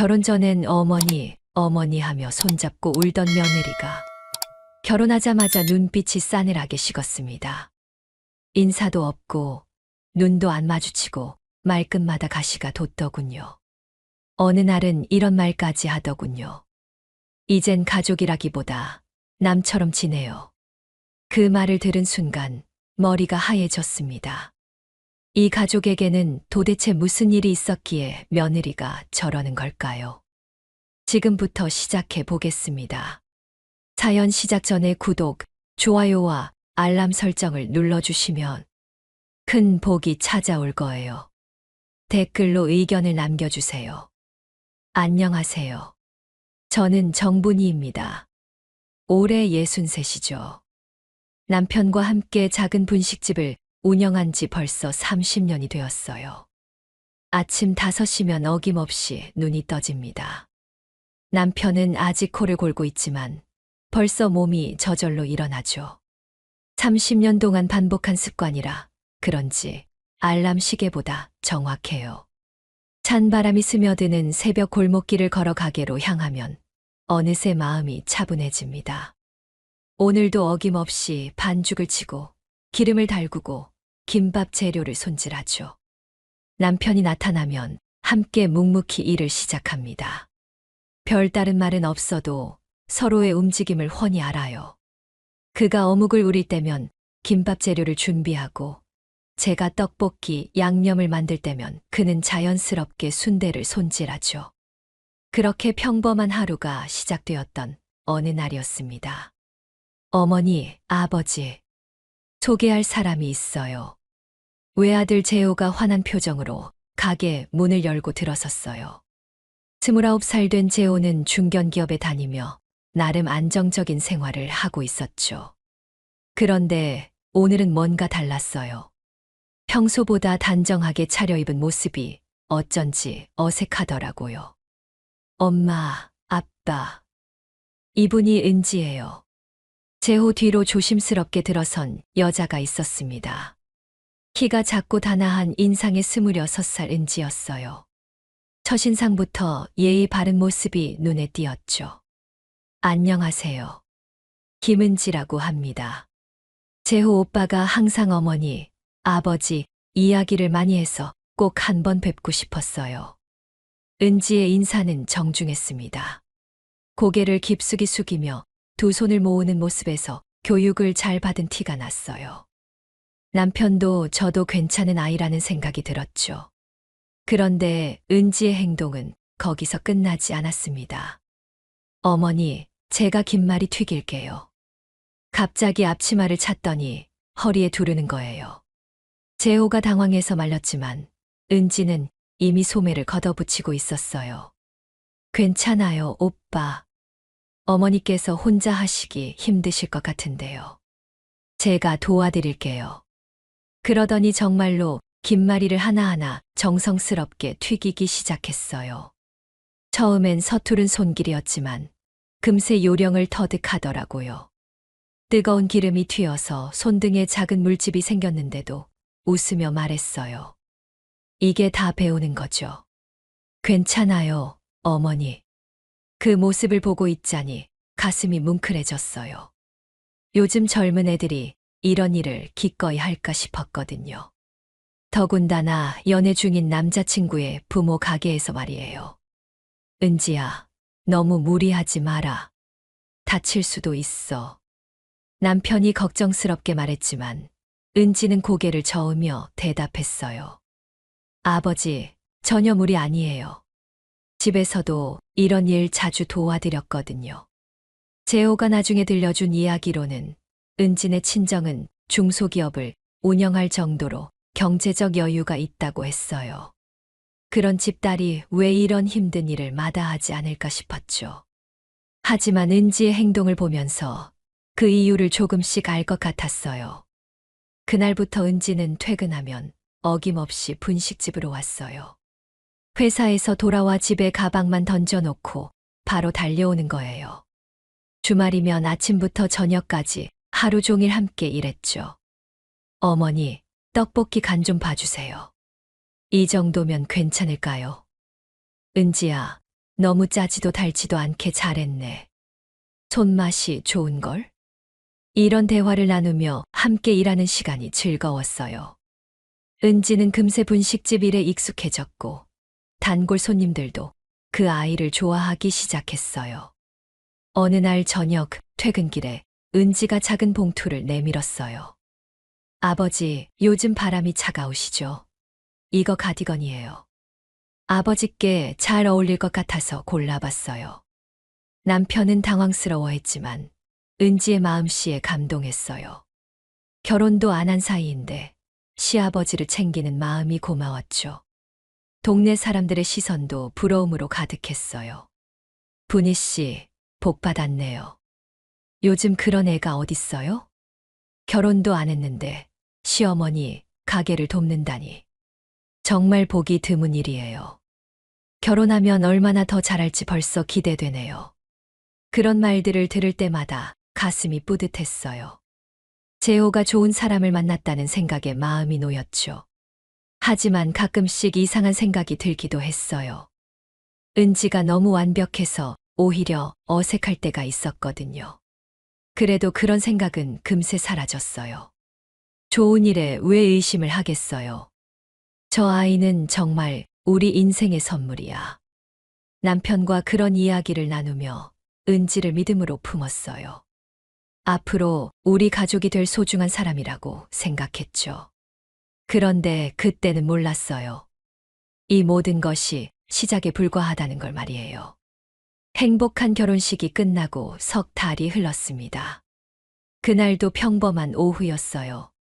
결혼 전엔 어머니 하며 손잡고 울던 며느리가 결혼하자마자 눈빛이 싸늘하게 식었습니다. 인사도 없고 눈도 안 마주치고 말끝마다 가시가 돋더군요. 어느 날은 이런 말까지 하더군요. 이젠 가족이라기보다 남처럼 지내요. 그 말을 들은 순간 머리가 하얘졌습니다. 이 가족에게는 도대체 무슨 일이 있었기에 며느리가 저러는 걸까요? 지금부터 시작해 보겠습니다. 사연 시작 전에 구독, 좋아요와 알람 설정을 눌러주시면 큰 복이 찾아올 거예요. 댓글로 의견을 남겨주세요. 안녕하세요. 저는 정분이입니다. 올해 63이죠. 남편과 함께 작은 분식집을 운영한 지 벌써 30년이 되었어요. 아침 5시면 어김없이 눈이 떠집니다. 남편은 아직 코를 골고 있지만 벌써 몸이 저절로 일어나죠. 30년 동안 반복한 습관이라 그런지 알람 시계보다 정확해요. 찬바람이 스며드는 새벽 골목길을 걸어 가게로 향하면 어느새 마음이 차분해집니다. 오늘도 어김없이 반죽을 치고 기름을 달구고 김밥 재료를 손질하죠. 남편이 나타나면 함께 묵묵히 일을 시작합니다. 별다른 말은 없어도 서로의 움직임을 훤히 알아요. 그가 어묵을 우릴 때면 김밥 재료를 준비하고 제가 떡볶이, 양념을 만들 때면 그는 자연스럽게 순대를 손질하죠. 그렇게 평범한 하루가 시작되었던 어느 날이었습니다. 어머니, 아버지, 소개할 사람이 있어요. 외아들 재호가 환한 표정으로 가게 문을 열고 들어섰어요. 29살 된 재호는 중견기업에 다니며 나름 안정적인 생활을 하고 있었죠. 그런데 오늘은 뭔가 달랐어요. 평소보다 단정하게 차려입은 모습이 어쩐지 어색하더라고요. 엄마, 아빠. 이분이 은지예요. 재호 뒤로 조심스럽게 들어선 여자가 있었습니다. 키가 작고 단아한 인상의 26살 은지였어요. 첫인상부터 예의 바른 모습이 눈에 띄었죠. 안녕하세요. 김은지라고 합니다. 재호 오빠가 항상 어머니, 아버지 이야기를 많이 해서 꼭 한번 뵙고 싶었어요. 은지의 인사는 정중했습니다. 고개를 깊숙이 숙이며 두 손을 모으는 모습에서 교육을 잘 받은 티가 났어요. 남편도 저도 괜찮은 아이라는 생각이 들었죠. 그런데 은지의 행동은 거기서 끝나지 않았습니다. 어머니, 제가 김말이 튀길게요. 갑자기 앞치마를 찾더니 허리에 두르는 거예요. 재호가 당황해서 말렸지만 은지는 이미 소매를 걷어붙이고 있었어요. 괜찮아요, 오빠. 어머니께서 혼자 하시기 힘드실 것 같은데요. 제가 도와드릴게요. 그러더니 정말로 김말이를 하나하나 정성스럽게 튀기기 시작했어요. 처음엔 서투른 손길이었지만 금세 요령을 터득하더라고요. 뜨거운 기름이 튀어서 손등에 작은 물집이 생겼는데도 웃으며 말했어요. 이게 다 배우는 거죠. 괜찮아요, 어머니. 그 모습을 보고 있자니 가슴이 뭉클해졌어요. 요즘 젊은 애들이 이런 일을 기꺼이 할까 싶었거든요. 더군다나 연애 중인 남자친구의 부모 가게에서 말이에요. 은지야, 너무 무리하지 마라. 다칠 수도 있어. 남편이 걱정스럽게 말했지만 은지는 고개를 저으며 대답했어요. 아버지, 전혀 무리 아니에요. 집에서도 이런 일 자주 도와드렸거든요. 재호가 나중에 들려준 이야기로는 은진의 친정은 중소기업을 운영할 정도로 경제적 여유가 있다고 했어요. 그런 집딸이 왜 이런 힘든 일을 마다하지 않을까 싶었죠. 하지만 은지의 행동을 보면서 그 이유를 조금씩 알 것 같았어요. 그날부터 은지는 퇴근하면 어김없이 분식집으로 왔어요. 회사에서 돌아와 집에 가방만 던져놓고 바로 달려오는 거예요. 주말이면 아침부터 저녁까지 하루 종일 함께 일했죠. 어머니, 떡볶이 간 좀 봐주세요. 이 정도면 괜찮을까요? 은지야, 너무 짜지도 달지도 않게 잘했네. 손맛이 좋은걸? 이런 대화를 나누며 함께 일하는 시간이 즐거웠어요. 은지는 금세 분식집 일에 익숙해졌고 단골 손님들도 그 아이를 좋아하기 시작했어요. 어느 날 저녁 퇴근길에 은지가 작은 봉투를 내밀었어요. 아버지, 요즘 바람이 차가우시죠? 이거 가디건이에요. 아버지께 잘 어울릴 것 같아서 골라봤어요. 남편은 당황스러워했지만 은지의 마음씨에 감동했어요. 결혼도 안 한 사이인데 시아버지를 챙기는 마음이 고마웠죠. 동네 사람들의 시선도 부러움으로 가득했어요. 분희 씨, 복 받았네요. 요즘 그런 애가 어딨어요? 결혼도 안 했는데 시어머니 가게를 돕는다니. 정말 보기 드문 일이에요. 결혼하면 얼마나 더 잘할지 벌써 기대되네요. 그런 말들을 들을 때마다 가슴이 뿌듯했어요. 재호가 좋은 사람을 만났다는 생각에 마음이 놓였죠. 하지만 가끔씩 이상한 생각이 들기도 했어요. 은지가 너무 완벽해서 오히려 어색할 때가 있었거든요. 그래도 그런 생각은 금세 사라졌어요. 좋은 일에 왜 의심을 하겠어요? 저 아이는 정말 우리 인생의 선물이야. 남편과 그런 이야기를 나누며 은지를 믿음으로 품었어요. 앞으로 우리 가족이 될 소중한 사람이라고 생각했죠. 그런데 그때는 몰랐어요. 이 모든 것이 시작에 불과하다는 걸 말이에요. 행복한 결혼식이 끝나고 석 달이 흘렀습니다. 그날도 평범한 오후였어요.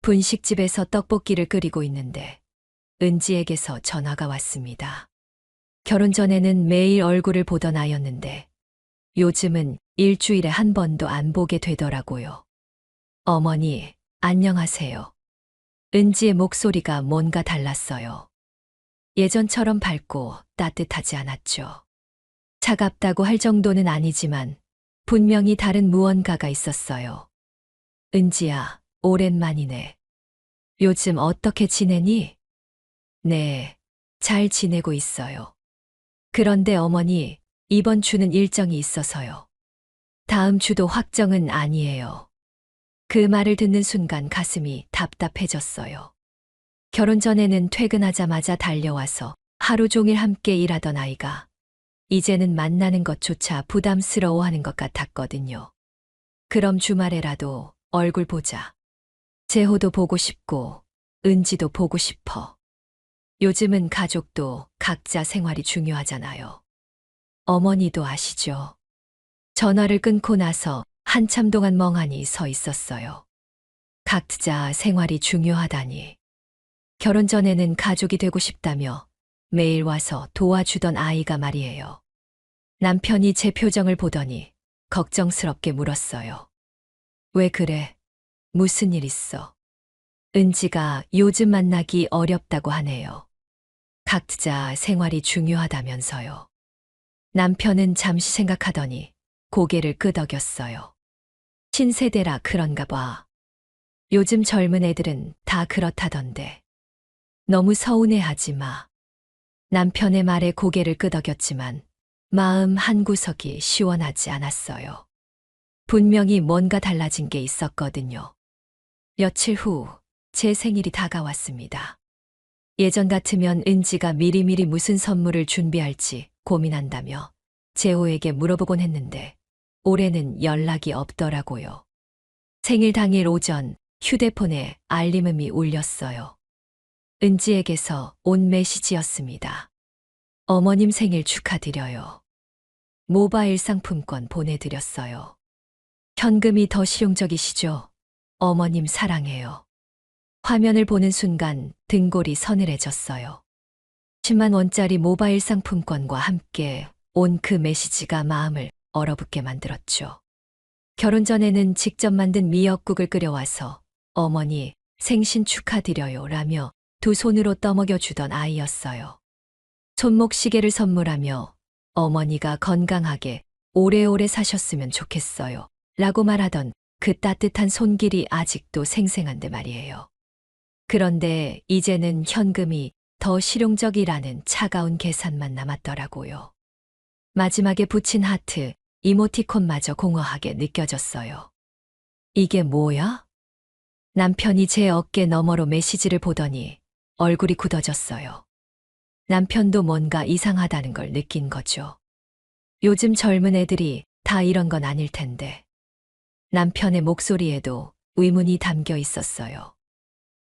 분식집에서 떡볶이를 끓이고 있는데 은지에게서 전화가 왔습니다. 결혼 전에는 매일 얼굴을 보던 아이였는데 요즘은 일주일에 한 번도 안 보게 되더라고요. 어머니, 안녕하세요. 은지의 목소리가 뭔가 달랐어요. 예전처럼 밝고 따뜻하지 않았죠. 차갑다고 할 정도는 아니지만 분명히 다른 무언가가 있었어요. 은지야, 오랜만이네. 요즘 어떻게 지내니? 네, 잘 지내고 있어요. 그런데 어머니, 이번 주는 일정이 있어서요. 다음 주도 확정은 아니에요. 그 말을 듣는 순간 가슴이 답답해졌어요. 결혼 전에는 퇴근하자마자 달려와서 하루 종일 함께 일하던 아이가 이제는 만나는 것조차 부담스러워하는 것 같았거든요. 그럼 주말에라도 얼굴 보자. 재호도 보고 싶고 은지도 보고 싶어. 요즘은 가족도 각자 생활이 중요하잖아요. 어머니도 아시죠? 전화를 끊고 나서 한참 동안 멍하니 서 있었어요. 각자 생활이 중요하다니. 결혼 전에는 가족이 되고 싶다며 매일 와서 도와주던 아이가 말이에요. 남편이 제 표정을 보더니 걱정스럽게 물었어요. 왜 그래? 무슨 일 있어? 은지가 요즘 만나기 어렵다고 하네요. 각자 생활이 중요하다면서요. 남편은 잠시 생각하더니 고개를 끄덕였어요. 신세대라 그런가 봐. 요즘 젊은 애들은 다 그렇다던데. 너무 서운해하지 마. 남편의 말에 고개를 끄덕였지만 마음 한구석이 시원하지 않았어요. 분명히 뭔가 달라진 게 있었거든요. 며칠 후 제 생일이 다가왔습니다. 예전 같으면 은지가 미리미리 무슨 선물을 준비할지 고민한다며 재호에게 물어보곤 했는데 올해는 연락이 없더라고요. 생일 당일 오전 휴대폰에 알림음이 울렸어요. 은지에게서 온 메시지였습니다. 어머님 생일 축하드려요. 모바일 상품권 보내드렸어요. 현금이 더 실용적이시죠? 어머님 사랑해요. 화면을 보는 순간 등골이 서늘해졌어요. 10만 원짜리 모바일 상품권과 함께 온 그 메시지가 마음을 얼어붙게 만들었죠. 결혼 전에는 직접 만든 미역국을 끓여와서 어머니 생신 축하드려요 라며 두 손으로 떠먹여 주던 아이였어요. 손목시계를 선물하며 어머니가 건강하게 오래오래 사셨으면 좋겠어요 라고 말하던 그 따뜻한 손길이 아직도 생생한데 말이에요. 그런데 이제는 현금이 더 실용적이라는 차가운 계산만 남았더라고요. 마지막에 붙인 하트, 이모티콘마저 공허하게 느껴졌어요. 이게 뭐야? 남편이 제 어깨 너머로 메시지를 보더니 얼굴이 굳어졌어요. 남편도 뭔가 이상하다는 걸 느낀 거죠. 요즘 젊은 애들이 다 이런 건 아닐 텐데. 남편의 목소리에도 의문이 담겨 있었어요.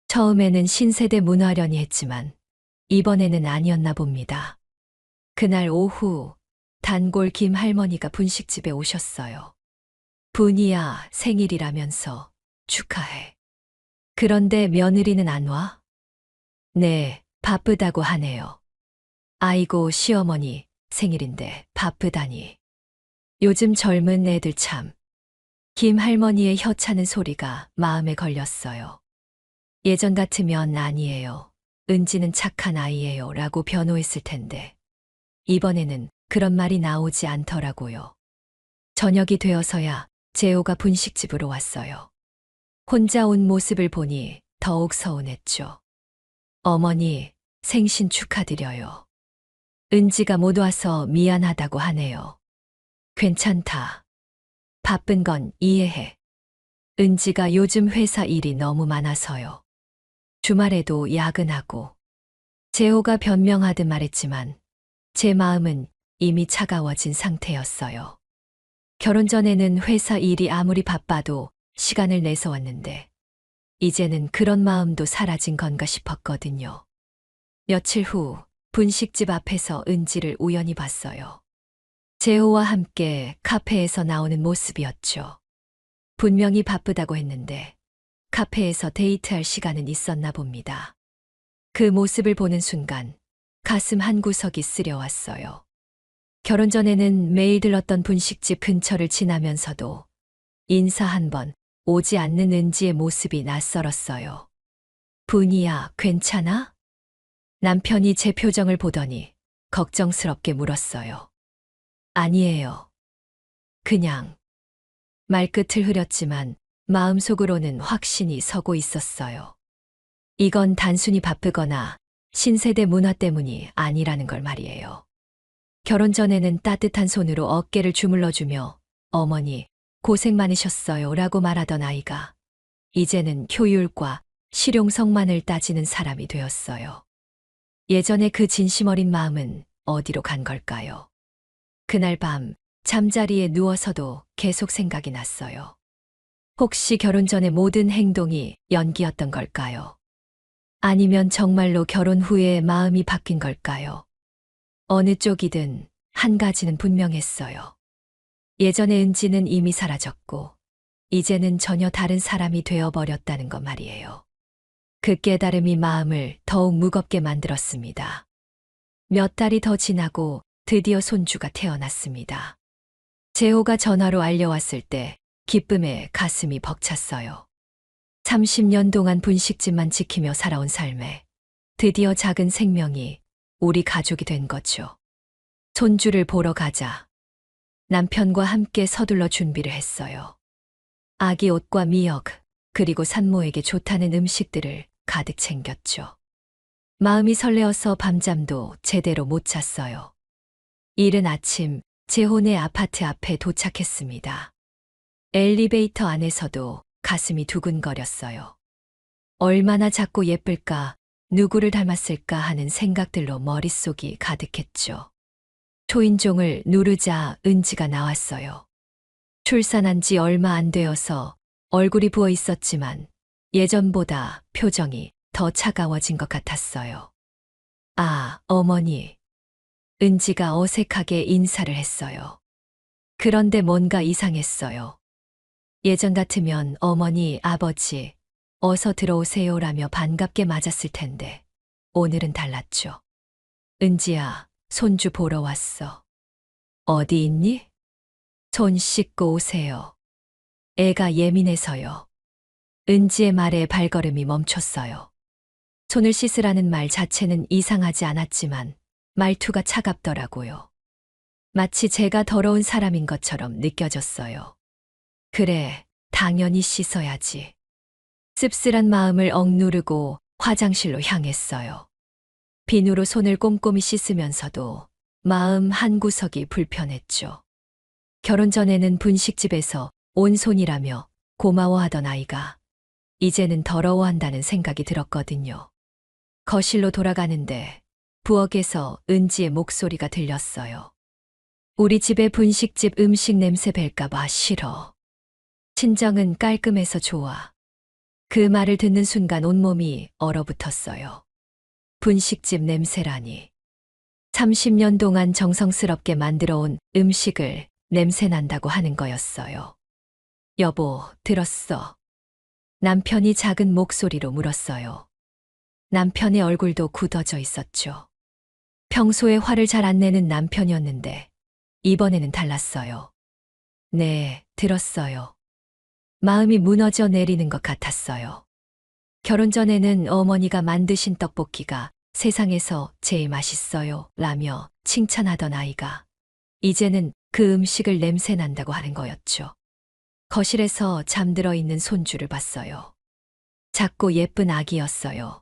처음에는 신세대 문화려니 했지만 이번에는 아니었나 봅니다. 그날 오후 단골 김 할머니가 분식집에 오셨어요. 분이야 생일이라면서 축하해. 그런데 며느리는 안 와? 네, 바쁘다고 하네요. 아이고 시어머니 생일인데 바쁘다니. 요즘 젊은 애들 참. 김 할머니의 혀차는 소리가 마음에 걸렸어요. 예전 같으면 아니에요. 은지는 착한 아이예요 라고 변호했을 텐데. 이번에는 그런 말이 나오지 않더라고요. 저녁이 되어서야 재호가 분식집으로 왔어요. 혼자 온 모습을 보니 더욱 서운했죠. 어머니, 생신 축하드려요. 은지가 못 와서 미안하다고 하네요. 괜찮다. 바쁜 건 이해해. 은지가 요즘 회사 일이 너무 많아서요. 주말에도 야근하고. 재호가 변명하듯 말했지만 제 마음은 이미 차가워진 상태였어요. 결혼 전에는 회사 일이 아무리 바빠도 시간을 내서 왔는데 이제는 그런 마음도 사라진 건가 싶었거든요. 며칠 후 분식집 앞에서 은지를 우연히 봤어요. 재호와 함께 카페에서 나오는 모습이었죠. 분명히 바쁘다고 했는데 카페에서 데이트할 시간은 있었나 봅니다. 그 모습을 보는 순간 가슴 한구석이 쓰려왔어요. 결혼 전에는 매일 들렀던 분식집 근처를 지나면서도 인사 한 번 오지 않는 은지의 모습이 낯설었어요. 분이야, 괜찮아? 남편이 제 표정을 보더니 걱정스럽게 물었어요. 아니에요. 그냥. 말끝을 흐렸지만 마음속으로는 확신이 서고 있었어요. 이건 단순히 바쁘거나 신세대 문화 때문이 아니라는 걸 말이에요. 결혼 전에는 따뜻한 손으로 어깨를 주물러주며 어머니 고생 많으셨어요 라고 말하던 아이가 이제는 효율과 실용성만을 따지는 사람이 되었어요. 예전에 그 진심 어린 마음은 어디로 간 걸까요? 그날 밤 잠자리에 누워서도 계속 생각이 났어요. 혹시 결혼 전의 모든 행동이 연기였던 걸까요? 아니면 정말로 결혼 후에 마음이 바뀐 걸까요? 어느 쪽이든 한 가지는 분명했어요. 예전의 은지는 이미 사라졌고 이제는 전혀 다른 사람이 되어버렸다는 것 말이에요. 그 깨달음이 마음을 더욱 무겁게 만들었습니다. 몇 달이 더 지나고 드디어 손주가 태어났습니다. 재호가 전화로 알려왔을 때 기쁨에 가슴이 벅찼어요. 30년 동안 분식집만 지키며 살아온 삶에 드디어 작은 생명이 우리 가족이 된 거죠. 손주를 보러 가자. 남편과 함께 서둘러 준비를 했어요. 아기 옷과 미역, 그리고 산모에게 좋다는 음식들을 가득 챙겼죠. 마음이 설레어서 밤잠도 제대로 못 잤어요. 이른 아침 재혼의 아파트 앞에 도착했습니다. 엘리베이터 안에서도 가슴이 두근거렸어요. 얼마나 작고 예쁠까, 누구를 닮았을까 하는 생각들로 머릿속이 가득했죠. 초인종을 누르자 은지가 나왔어요. 출산한 지 얼마 안 되어서 얼굴이 부어 있었지만 예전보다 표정이 더 차가워진 것 같았어요. 아, 어머니. 은지가 어색하게 인사를 했어요. 그런데 뭔가 이상했어요. 예전 같으면 어머니, 아버지, 어서 들어오세요라며 반갑게 맞았을 텐데 오늘은 달랐죠. 은지야, 손주 보러 왔어. 어디 있니? 손 씻고 오세요. 애가 예민해서요. 은지의 말에 발걸음이 멈췄어요. 손을 씻으라는 말 자체는 이상하지 않았지만 말투가 차갑더라고요. 마치 제가 더러운 사람인 것처럼 느껴졌어요. 그래, 당연히 씻어야지. 씁쓸한 마음을 억누르고 화장실로 향했어요. 비누로 손을 꼼꼼히 씻으면서도 마음 한구석이 불편했죠. 결혼 전에는 분식집에서 온손이라며 고마워하던 아이가 이제는 더러워한다는 생각이 들었거든요. 거실로 돌아가는데 부엌에서 은지의 목소리가 들렸어요. 우리 집의 분식집 음식 냄새 뵐까봐 싫어. 친정은 깔끔해서 좋아. 그 말을 듣는 순간 온몸이 얼어붙었어요. 분식집 냄새라니. 30년 동안 정성스럽게 만들어 온 음식을 냄새난다고 하는 거였어요. 여보, 들었어? 남편이 작은 목소리로 물었어요. 남편의 얼굴도 굳어져 있었죠. 평소에 화를 잘 안 내는 남편이었는데 이번에는 달랐어요. 네, 들었어요. 마음이 무너져 내리는 것 같았어요. 결혼 전에는 어머니가 만드신 떡볶이가 세상에서 제일 맛있어요 라며 칭찬하던 아이가 이제는 그 음식을 냄새 난다고 하는 거였죠. 거실에서 잠들어 있는 손주를 봤어요. 작고 예쁜 아기였어요.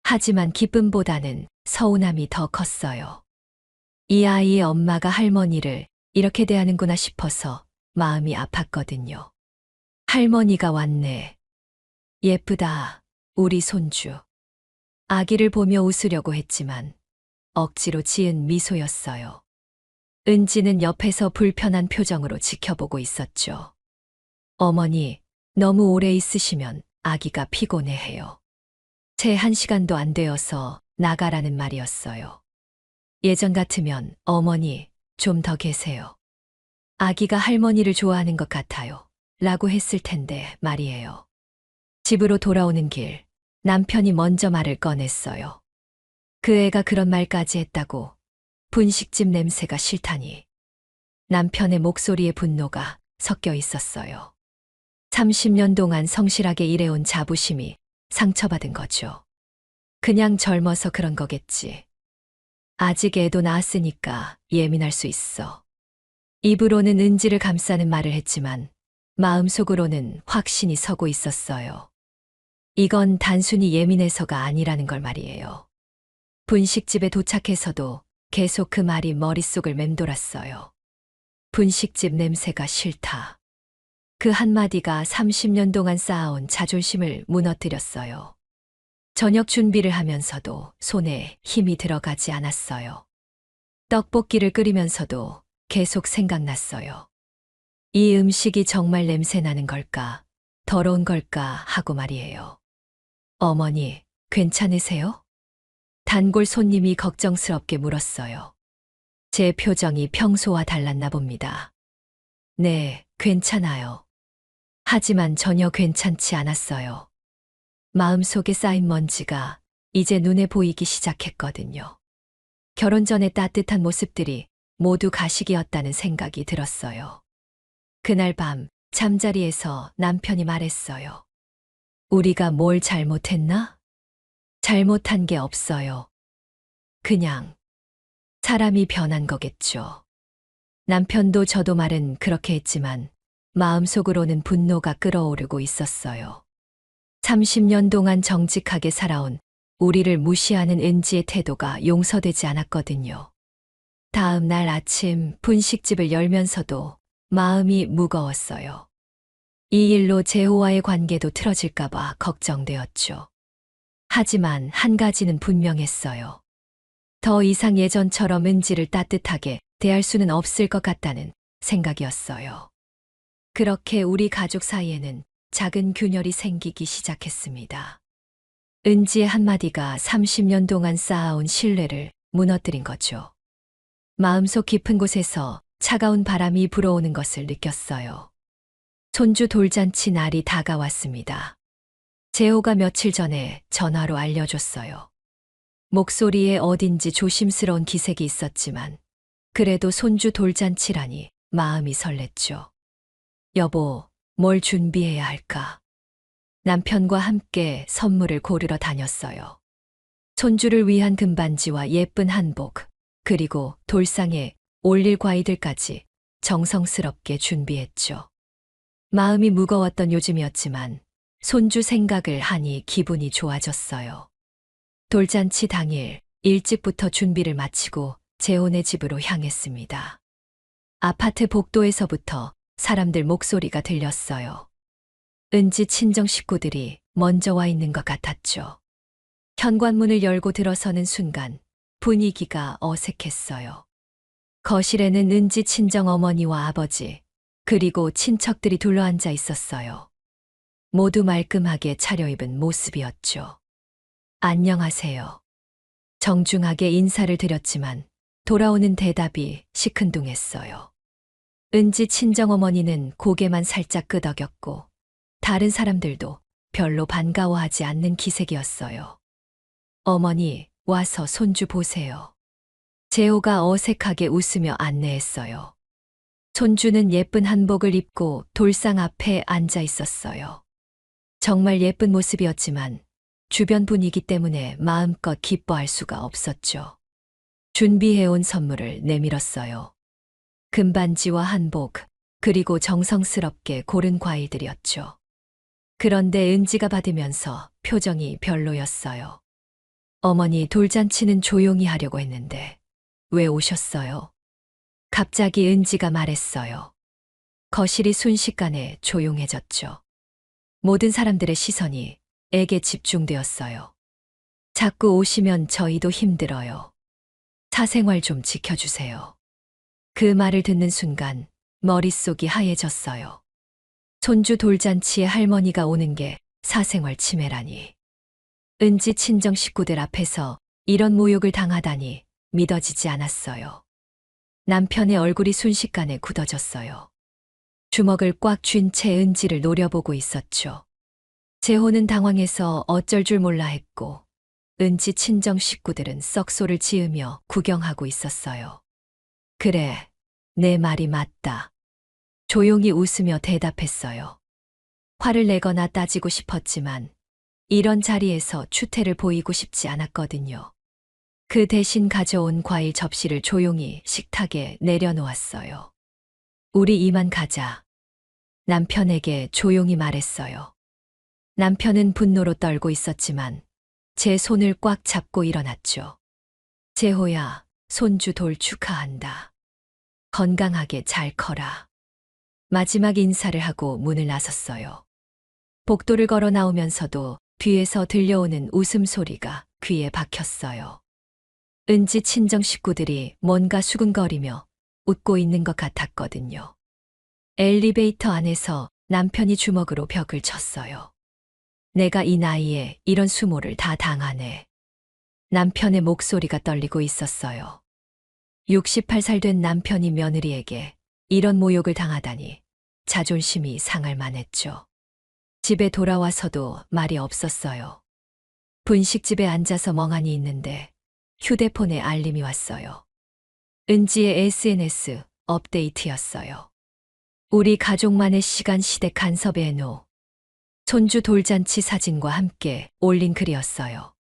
하지만 기쁨보다는 서운함이 더 컸어요. 이 아이의 엄마가 할머니를 이렇게 대하는구나 싶어서 마음이 아팠거든요. 할머니가 왔네. 예쁘다, 우리 손주. 아기를 보며 웃으려고 했지만 억지로 지은 미소였어요. 은지는 옆에서 불편한 표정으로 지켜보고 있었죠. 어머니, 너무 오래 있으시면 아기가 피곤해해요. 채 1시간도 안 되어서 나가라는 말이었어요. 예전 같으면 어머니, 좀 더 계세요. 아기가 할머니를 좋아하는 것 같아요. 라고 했을 텐데 말이에요. 집으로 돌아오는 길, 남편이 먼저 말을 꺼냈어요. 그 애가 그런 말까지 했다고 분식집 냄새가 싫다니. 남편의 목소리에 분노가 섞여 있었어요. 30년 동안 성실하게 일해온 자부심이 상처받은 거죠. 그냥 젊어서 그런 거겠지. 아직 애도 낳았으니까 예민할 수 있어. 입으로는 은지를 감싸는 말을 했지만 마음속으로는 확신이 서고 있었어요. 이건 단순히 예민해서가 아니라는 걸 말이에요. 분식집에 도착해서도 계속 그 말이 머릿속을 맴돌았어요. 분식집 냄새가 싫다. 그 한마디가 30년 동안 쌓아온 자존심을 무너뜨렸어요. 저녁 준비를 하면서도 손에 힘이 들어가지 않았어요. 떡볶이를 끓이면서도 계속 생각났어요. 이 음식이 정말 냄새 나는 걸까, 더러운 걸까 하고 말이에요. 어머니, 괜찮으세요? 단골 손님이 걱정스럽게 물었어요. 제 표정이 평소와 달랐나 봅니다. 네, 괜찮아요. 하지만 전혀 괜찮지 않았어요. 마음속에 쌓인 먼지가 이제 눈에 보이기 시작했거든요. 결혼 전의 따뜻한 모습들이 모두 가식이었다는 생각이 들었어요. 그날 밤 잠자리에서 남편이 말했어요. 우리가 뭘 잘못했나? 잘못한 게 없어요. 그냥 사람이 변한 거겠죠. 남편도 저도 말은 그렇게 했지만 마음속으로는 분노가 끓어오르고 있었어요. 30년 동안 정직하게 살아온 우리를 무시하는 은지의 태도가 용서되지 않았거든요. 다음 날 아침 분식집을 열면서도 마음이 무거웠어요. 이 일로 재호와의 관계도 틀어질까봐 걱정되었죠. 하지만 한 가지는 분명했어요. 더 이상 예전처럼 은지를 따뜻하게 대할 수는 없을 것 같다는 생각이었어요. 그렇게 우리 가족 사이에는 작은 균열이 생기기 시작했습니다. 은지의 한마디가 30년 동안 쌓아온 신뢰를 무너뜨린 거죠. 마음속 깊은 곳에서 차가운 바람이 불어오는 것을 느꼈어요. 손주 돌잔치 날이 다가왔습니다. 재호가 며칠 전에 전화로 알려줬어요. 목소리에 어딘지 조심스러운 기색이 있었지만 그래도 손주 돌잔치라니 마음이 설렜죠. 여보, 뭘 준비해야 할까? 남편과 함께 선물을 고르러 다녔어요. 손주를 위한 금반지와 예쁜 한복, 그리고 돌상에 올릴 과일들까지 정성스럽게 준비했죠. 마음이 무거웠던 요즘이었지만 손주 생각을 하니 기분이 좋아졌어요. 돌잔치 당일 일찍부터 준비를 마치고 재혼의 집으로 향했습니다. 아파트 복도에서부터 사람들 목소리가 들렸어요. 은지 친정 식구들이 먼저 와 있는 것 같았죠. 현관문을 열고 들어서는 순간 분위기가 어색했어요. 거실에는 은지 친정 어머니와 아버지, 그리고 친척들이 둘러앉아 있었어요. 모두 말끔하게 차려입은 모습이었죠. 안녕하세요. 정중하게 인사를 드렸지만 돌아오는 대답이 시큰둥했어요. 은지 친정어머니는 고개만 살짝 끄덕였고 다른 사람들도 별로 반가워하지 않는 기색이었어요. 어머니, 와서 손주 보세요. 재호가 어색하게 웃으며 안내했어요. 손주는 예쁜 한복을 입고 돌상 앞에 앉아 있었어요. 정말 예쁜 모습이었지만 주변 분위기 때문에 마음껏 기뻐할 수가 없었죠. 준비해온 선물을 내밀었어요. 금반지와 한복, 그리고 정성스럽게 고른 과일들이었죠. 그런데 은지가 받으면서 표정이 별로였어요. 어머니, 돌잔치는 조용히 하려고 했는데 왜 오셨어요? 갑자기 은지가 말했어요. 거실이 순식간에 조용해졌죠. 모든 사람들의 시선이 에게 집중되었어요. 자꾸 오시면 저희도 힘들어요. 사생활 좀 지켜주세요. 그 말을 듣는 순간 머릿속이 하얘졌어요. 손주 돌잔치에 할머니가 오는 게 사생활 침해라니. 은지 친정 식구들 앞에서 이런 모욕을 당하다니 믿어지지 않았어요. 남편의 얼굴이 순식간에 굳어졌어요. 주먹을 꽉 쥔 채 은지를 노려보고 있었죠. 재호는 당황해서 어쩔 줄 몰라 했고 은지 친정 식구들은 썩소를 지으며 구경하고 있었어요. 그래, 내 말이 맞다. 조용히 웃으며 대답했어요. 화를 내거나 따지고 싶었지만 이런 자리에서 추태를 보이고 싶지 않았거든요. 그 대신 가져온 과일 접시를 조용히 식탁에 내려놓았어요. 우리 이만 가자. 남편에게 조용히 말했어요. 남편은 분노로 떨고 있었지만 제 손을 꽉 잡고 일어났죠. 재호야, 손주 돌 축하한다. 건강하게 잘 커라. 마지막 인사를 하고 문을 나섰어요. 복도를 걸어 나오면서도 뒤에서 들려오는 웃음소리가 귀에 박혔어요. 은지 친정 식구들이 뭔가 수근거리며 웃고 있는 것 같았거든요. 엘리베이터 안에서 남편이 주먹으로 벽을 쳤어요. 내가 이 나이에 이런 수모를 다 당하네. 남편의 목소리가 떨리고 있었어요. 68살 된 남편이 며느리에게 이런 모욕을 당하다니 자존심이 상할 만했죠. 집에 돌아와서도 말이 없었어요. 분식집에 앉아서 멍하니 있는데 휴대폰에 알림이 왔어요. 은지의 SNS 업데이트였어요. 우리 가족만의 시간 시댁 간섭에 놓 손주 돌잔치 사진과 함께 올린 글이었어요.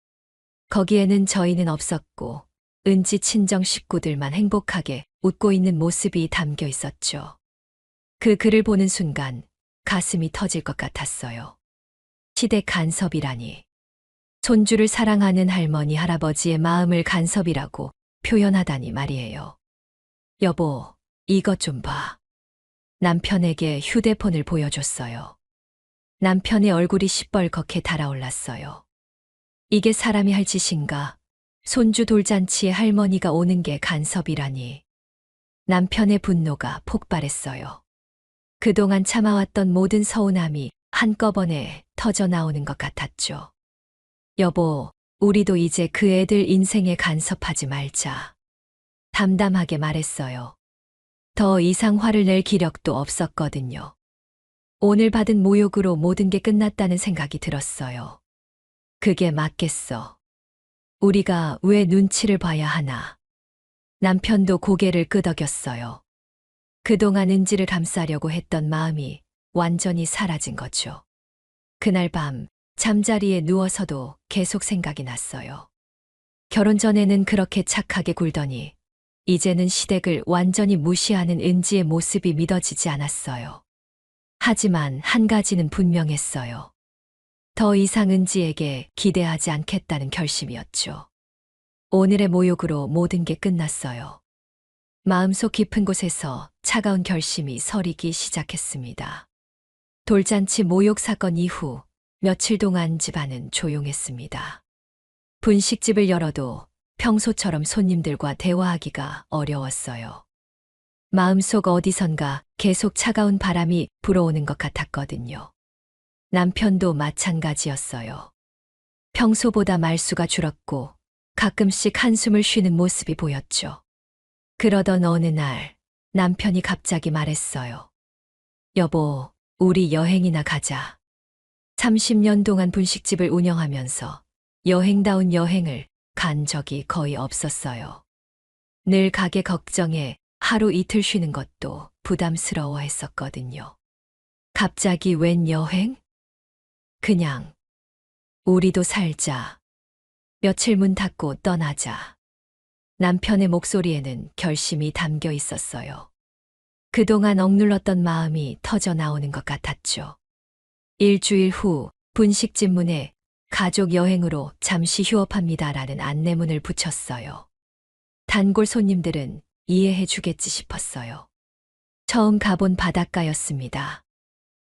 거기에는 저희는 없었고 은지 친정 식구들만 행복하게 웃고 있는 모습이 담겨 있었죠. 그 글을 보는 순간 가슴이 터질 것 같았어요. 시댁 간섭이라니. 손주를 사랑하는 할머니, 할아버지의 마음을 간섭이라고 표현하다니 말이에요. 여보, 이것 좀 봐. 남편에게 휴대폰을 보여줬어요. 남편의 얼굴이 시뻘겋게 달아올랐어요. 이게 사람이 할 짓인가? 손주 돌잔치에 할머니가 오는 게 간섭이라니. 남편의 분노가 폭발했어요. 그동안 참아왔던 모든 서운함이 한꺼번에 터져 나오는 것 같았죠. 여보, 우리도 이제 그 애들 인생에 간섭하지 말자. 담담하게 말했어요. 더 이상 화를 낼 기력도 없었거든요. 오늘 받은 모욕으로 모든 게 끝났다는 생각이 들었어요. 그게 맞겠어. 우리가 왜 눈치를 봐야 하나. 남편도 고개를 끄덕였어요. 그동안 은지를 감싸려고 했던 마음이 완전히 사라진 거죠. 그날 밤 잠자리에 누워서도 계속 생각이 났어요. 결혼 전에는 그렇게 착하게 굴더니 이제는 시댁을 완전히 무시하는 은지의 모습이 믿어지지 않았어요. 하지만 한 가지는 분명했어요. 더 이상 은지에게 기대하지 않겠다는 결심이었죠. 오늘의 모욕으로 모든 게 끝났어요. 마음속 깊은 곳에서 차가운 결심이 서리기 시작했습니다. 돌잔치 모욕 사건 이후 며칠 동안 집안은 조용했습니다. 분식집을 열어도 평소처럼 손님들과 대화하기가 어려웠어요. 마음속 어디선가 계속 차가운 바람이 불어오는 것 같았거든요. 남편도 마찬가지였어요. 평소보다 말수가 줄었고 가끔씩 한숨을 쉬는 모습이 보였죠. 그러던 어느 날 남편이 갑자기 말했어요. 여보, 우리 여행이나 가자. 30년 동안 분식집을 운영하면서 여행다운 여행을 간 적이 거의 없었어요. 늘 가게 걱정에 하루 이틀 쉬는 것도 부담스러워 했었거든요. 갑자기 웬 여행? 그냥 우리도 살자. 며칠 문 닫고 떠나자. 남편의 목소리에는 결심이 담겨 있었어요. 그동안 억눌렀던 마음이 터져 나오는 것 같았죠. 일주일 후 분식집 문에 가족 여행으로 잠시 휴업합니다라는 안내문을 붙였어요. 단골 손님들은 이해해 주겠지 싶었어요. 처음 가본 바닷가였습니다.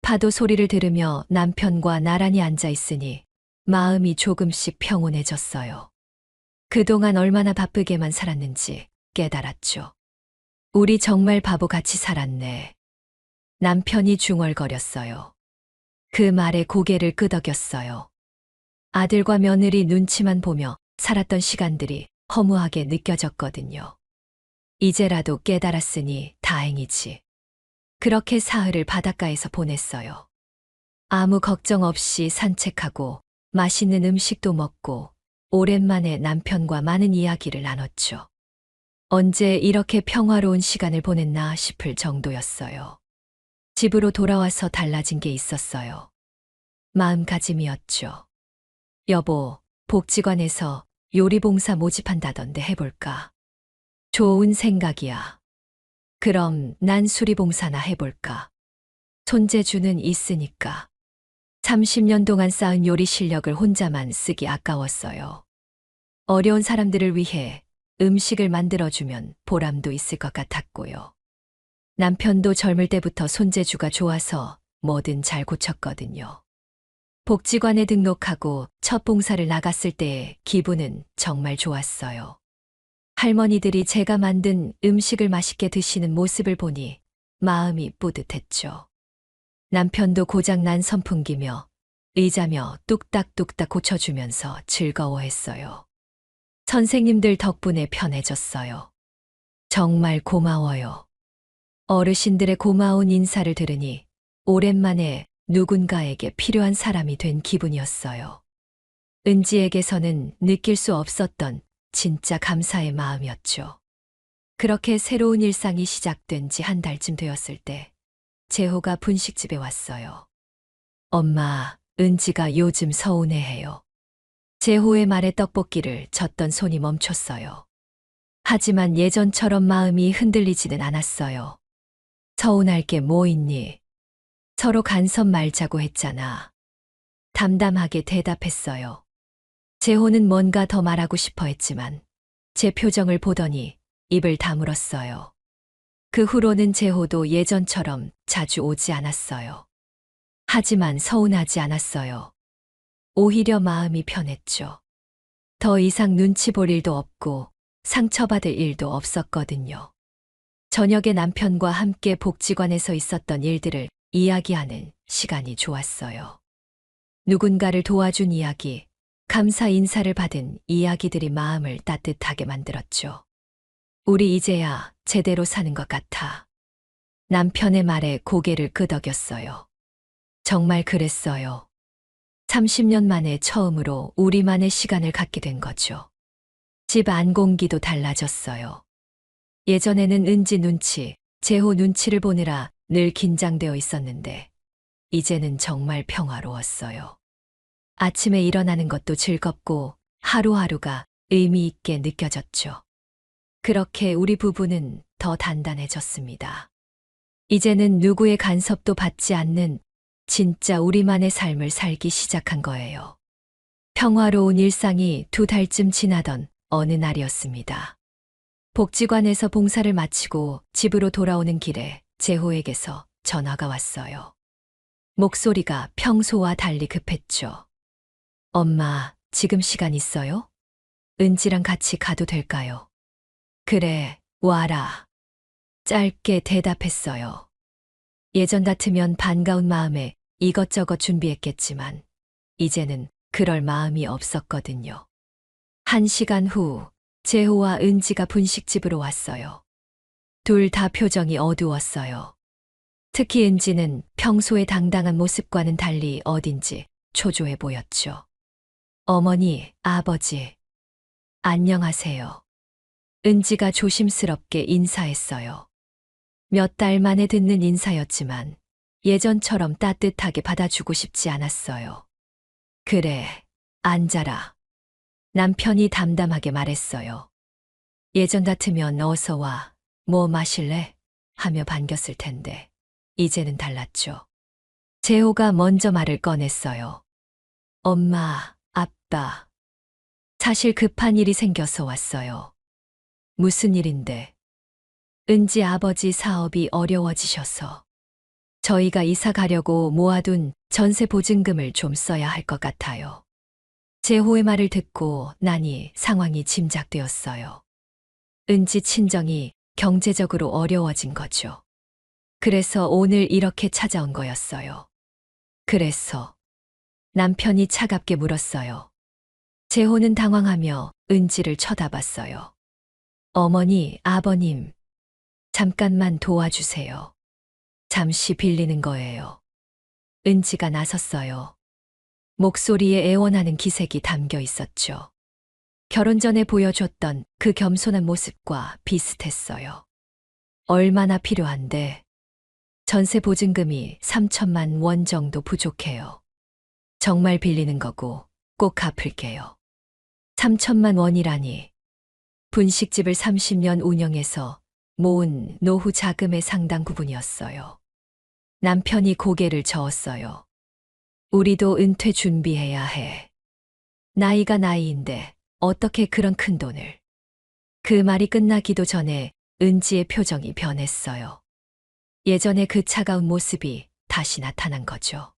파도 소리를 들으며 남편과 나란히 앉아 있으니 마음이 조금씩 평온해졌어요. 그동안 얼마나 바쁘게만 살았는지 깨달았죠. 우리 정말 바보같이 살았네. 남편이 중얼거렸어요. 그 말에 고개를 끄덕였어요. 아들과 며느리 눈치만 보며 살았던 시간들이 허무하게 느껴졌거든요. 이제라도 깨달았으니 다행이지. 그렇게 사흘을 바닷가에서 보냈어요. 아무 걱정 없이 산책하고 맛있는 음식도 먹고 오랜만에 남편과 많은 이야기를 나눴죠. 언제 이렇게 평화로운 시간을 보냈나 싶을 정도였어요. 집으로 돌아와서 달라진 게 있었어요. 마음가짐이었죠. 여보, 복지관에서 요리봉사 모집한다던데 해볼까? 좋은 생각이야. 그럼 난 수리봉사나 해볼까? 손재주는 있으니까. 30년 동안 쌓은 요리 실력을 혼자만 쓰기 아까웠어요. 어려운 사람들을 위해 음식을 만들어주면 보람도 있을 것 같았고요. 남편도 젊을 때부터 손재주가 좋아서 뭐든 잘 고쳤거든요. 복지관에 등록하고 첫 봉사를 나갔을 때의 기분은 정말 좋았어요. 할머니들이 제가 만든 음식을 맛있게 드시는 모습을 보니 마음이 뿌듯했죠. 남편도 고장난 선풍기며 의자며 뚝딱뚝딱 고쳐주면서 즐거워했어요. 선생님들 덕분에 편해졌어요. 정말 고마워요. 어르신들의 고마운 인사를 들으니 오랜만에 누군가에게 필요한 사람이 된 기분이었어요. 은지에게서는 느낄 수 없었던 진짜 감사의 마음이었죠. 그렇게 새로운 일상이 시작된 지 한 달쯤 되었을 때 재호가 분식집에 왔어요. 엄마, 은지가 요즘 서운해해요. 재호의 말에 떡볶이를 젓던 손이 멈췄어요. 하지만 예전처럼 마음이 흔들리지는 않았어요. 서운할 게 뭐 있니? 서로 간섭 말자고 했잖아. 담담하게 대답했어요. 재호는 뭔가 더 말하고 싶어 했지만 제 표정을 보더니 입을 다물었어요. 그 후로는 재호도 예전처럼 자주 오지 않았어요. 하지만 서운하지 않았어요. 오히려 마음이 편했죠. 더 이상 눈치 볼 일도 없고 상처받을 일도 없었거든요. 저녁에 남편과 함께 복지관에서 있었던 일들을 이야기하는 시간이 좋았어요. 누군가를 도와준 이야기, 감사 인사를 받은 이야기들이 마음을 따뜻하게 만들었죠. 우리 이제야 제대로 사는 것 같아. 남편의 말에 고개를 끄덕였어요. 정말 그랬어요. 30년 만에 처음으로 우리만의 시간을 갖게 된 거죠. 집 안 공기도 달라졌어요. 예전에는 은지 눈치, 재호 눈치를 보느라 늘 긴장되어 있었는데 이제는 정말 평화로웠어요. 아침에 일어나는 것도 즐겁고 하루하루가 의미 있게 느껴졌죠. 그렇게 우리 부부는 더 단단해졌습니다. 이제는 누구의 간섭도 받지 않는 진짜 우리만의 삶을 살기 시작한 거예요. 평화로운 일상이 2달쯤 지나던 어느 날이었습니다. 복지관에서 봉사를 마치고 집으로 돌아오는 길에 재호에게서 전화가 왔어요. 목소리가 평소와 달리 급했죠. 엄마, 지금 시간 있어요? 은지랑 같이 가도 될까요? 그래, 와라. 짧게 대답했어요. 예전 같으면 반가운 마음에 이것저것 준비했겠지만, 이제는 그럴 마음이 없었거든요. 1시간 후, 재호와 은지가 분식집으로 왔어요. 둘 다 표정이 어두웠어요. 특히 은지는 평소의 당당한 모습과는 달리 어딘지 초조해 보였죠. 어머니, 아버지, 안녕하세요. 은지가 조심스럽게 인사했어요. 몇 달 만에 듣는 인사였지만 예전처럼 따뜻하게 받아주고 싶지 않았어요. 그래, 앉아라. 남편이 담담하게 말했어요. 예전 같으면 어서 와, 뭐 마실래? 하며 반겼을 텐데, 이제는 달랐죠. 재호가 먼저 말을 꺼냈어요. 엄마, 아빠. 사실 급한 일이 생겨서 왔어요. 무슨 일인데? 은지 아버지 사업이 어려워지셔서 저희가 이사 가려고 모아둔 전세 보증금을 좀 써야 할 것 같아요. 재호의 말을 듣고 나니 상황이 짐작되었어요. 은지 친정이 경제적으로 어려워진 거죠. 그래서 오늘 이렇게 찾아온 거였어요. 그래서 남편이 차갑게 물었어요. 재호는 당황하며 은지를 쳐다봤어요. 어머니, 아버님, 잠깐만 도와주세요. 잠시 빌리는 거예요. 은지가 나섰어요. 목소리에 애원하는 기색이 담겨 있었죠. 결혼 전에 보여줬던 그 겸손한 모습과 비슷했어요. 얼마나 필요한데? 전세 보증금이 3천만 원 정도 부족해요. 정말 빌리는 거고 꼭 갚을게요. 3천만 원이라니. 분식집을 30년 운영해서 모은 노후 자금의 상당 부분이었어요. 남편이 고개를 저었어요. 우리도 은퇴 준비해야 해. 나이가 나이인데 어떻게 그런 큰 돈을. 그 말이 끝나기도 전에 은지의 표정이 변했어요. 예전의 그 차가운 모습이 다시 나타난 거죠.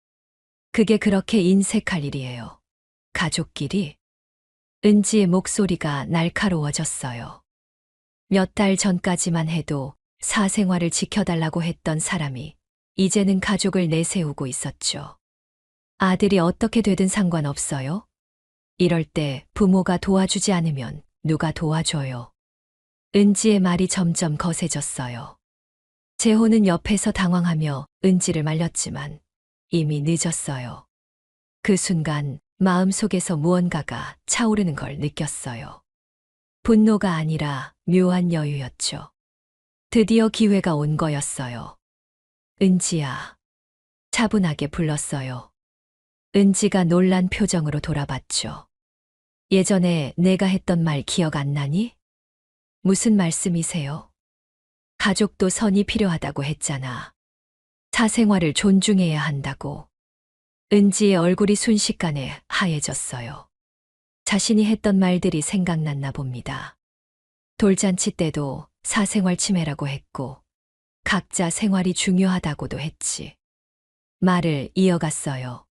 그게 그렇게 인색할 일이에요. 가족끼리? 은지의 목소리가 날카로워졌어요. 몇 달 전까지만 해도 사생활을 지켜달라고 했던 사람이 이제는 가족을 내세우고 있었죠. 아들이 어떻게 되든 상관없어요? 이럴 때 부모가 도와주지 않으면 누가 도와줘요? 은지의 말이 점점 거세졌어요. 재호는 옆에서 당황하며 은지를 말렸지만 이미 늦었어요. 그 순간 마음속에서 무언가가 차오르는 걸 느꼈어요. 분노가 아니라 묘한 여유였죠. 드디어 기회가 온 거였어요. 은지야. 차분하게 불렀어요. 은지가 놀란 표정으로 돌아봤죠. 예전에 내가 했던 말 기억 안 나니? 무슨 말씀이세요? 가족도 선이 필요하다고 했잖아. 사생활을 존중해야 한다고. 은지의 얼굴이 순식간에 하얘졌어요. 자신이 했던 말들이 생각났나 봅니다. 돌잔치 때도 사생활 침해라고 했고, 각자 생활이 중요하다고도 했지. 말을 이어갔어요.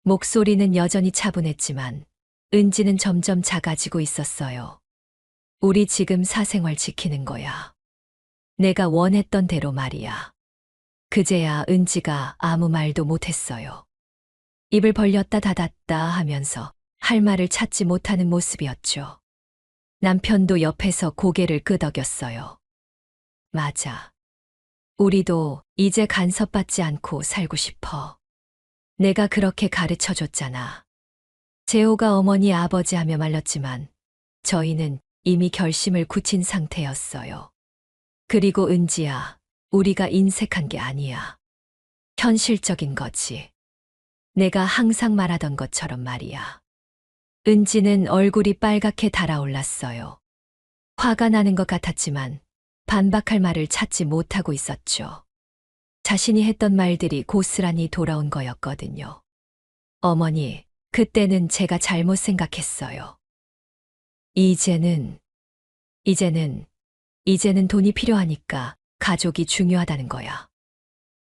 목소리는 여전히 차분했지만, 은지는 점점 작아지고 있었어요. 우리 지금 사생활 지키는 거야. 내가 원했던 대로 말이야. 그제야 은지가 아무 말도 못했어요. 입을 벌렸다 닫았다 하면서 할 말을 찾지 못하는 모습이었죠. 남편도 옆에서 고개를 끄덕였어요. 맞아. 우리도 이제 간섭받지 않고 살고 싶어. 내가 그렇게 가르쳐줬잖아. 재호가 어머니 아버지 하며 말렸지만 저희는 이미 결심을 굳힌 상태였어요. 그리고 은지야, 우리가 인색한 게 아니야. 현실적인 거지. 내가 항상 말하던 것처럼 말이야. 은지는 얼굴이 빨갛게 달아올랐어요. 화가 나는 것 같았지만 반박할 말을 찾지 못하고 있었죠. 자신이 했던 말들이 고스란히 돌아온 거였거든요. 어머니, 그때는 제가 잘못 생각했어요. 이제는, 이제는, 이제는 돈이 필요하니까 가족이 중요하다는 거야.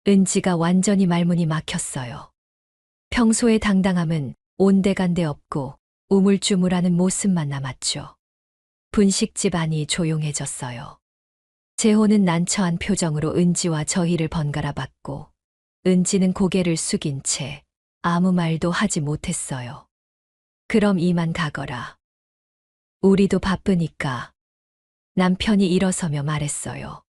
은지가 완전히 말문이 막혔어요. 평소의 당당함은 온데간데 없고 우물쭈물하는 모습만 남았죠. 분식집 안이 조용해졌어요. 재호는 난처한 표정으로 은지와 저희를 번갈아 봤고, 은지는 고개를 숙인 채 아무 말도 하지 못했어요. 그럼 이만 가거라. 우리도 바쁘니까. 남편이 일어서며 말했어요.